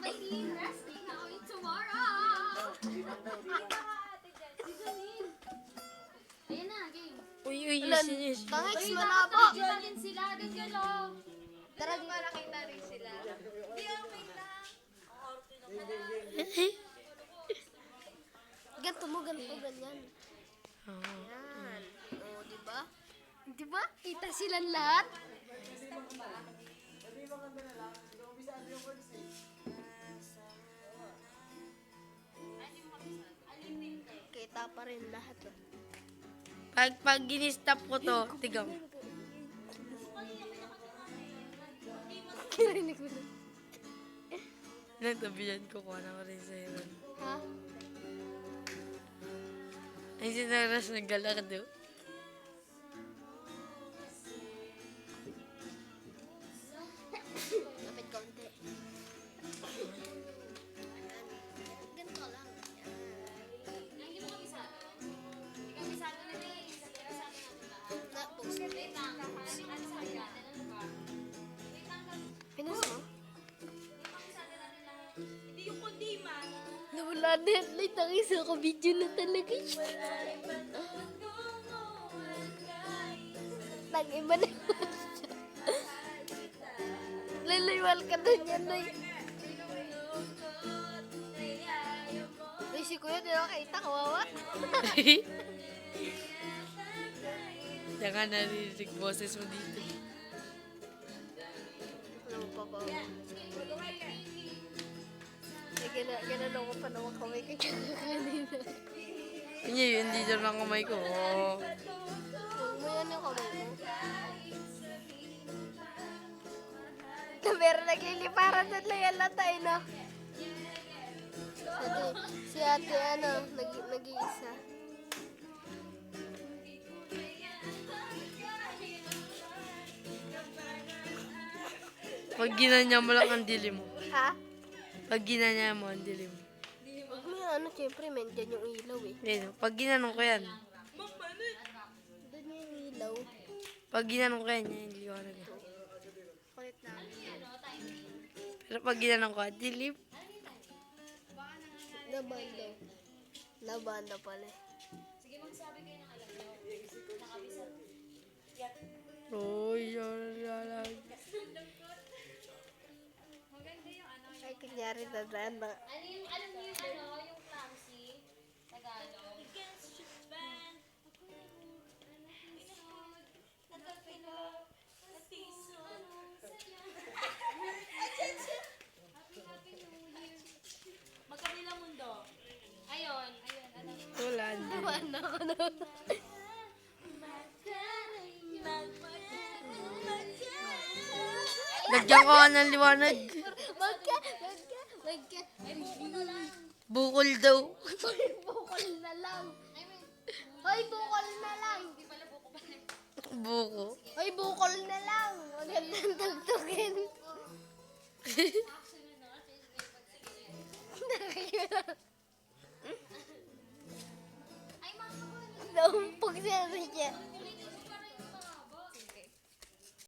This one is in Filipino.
Maylene resting away tomorrow. Ayan na, game. Uy, yes. Tangix, Uy, malabo. nakakita din sila. Ganyan o. Tara, nakita rin sila. Hindi, okay lang. Ganto mo, ganyan. Yan. O, diba? Diba? Kita silang lahat. Kita pa rin lahat. Pag ginistop ko to, tigam. Kirinig mo na. Natabihan ko kung ano rin sa'yo. Ha? Ay, sinaras na galakdo. Lapit konti. Ganito lang. Hindi mo kabisado. Hindi kabisado na din. Kabisado natin lahat. Na-post. Wait lang. Ano sabi natin? Ano ba? Wait lang. Pinas mo? Kabisado natin lahat. Hindi yung kundi man. Nawala na headlight. Ang isa ka video na talaga siya. Nag-iba na siya. Lalaywal ka doon yan, Noy. Uy, si Kuya, di ako kita, kawawa. Diyan ka narinig boses mo dito. Alam mo pa ba? Ganun ako pa naman kamay ka kanina. Hindi dyan lang kamay ko. Oh. Huwag mo yan yung kamay mo. Pero nagliliparan na lang yan tayo, no? Si ate, nag-iisa. Pag ginanya mo lang ang dilim mo. Ha? Pag ginanya mo ang dilim mo. Huwag mo yan, siyempre, dyan yung ilaw eh. Yan, pag ginanong ko yan. Doon yung ilaw. Pag ginanong ko yan, yung liwanag. Kulit na. Pero pag ginanong ko, dilim. Nabanda. Nabanda pala eh. Sige, magsabi kayo ng alam nyo. Nakabisado. Oh, yun. Maganda yung ano. Ay, kunyari dadaan na. Alam niyo yung ano, yung clumsy. Tagalog. Magkabilang mundo. Ayun. Ano? Wala. Nabanda ko na. Lagyan ko ka ng liwanag. Magka. Bukol daw. Bukol na lang. Hoy, bukol na lang. Buko. Hoy, bukol na lang. Magandang tugtugin.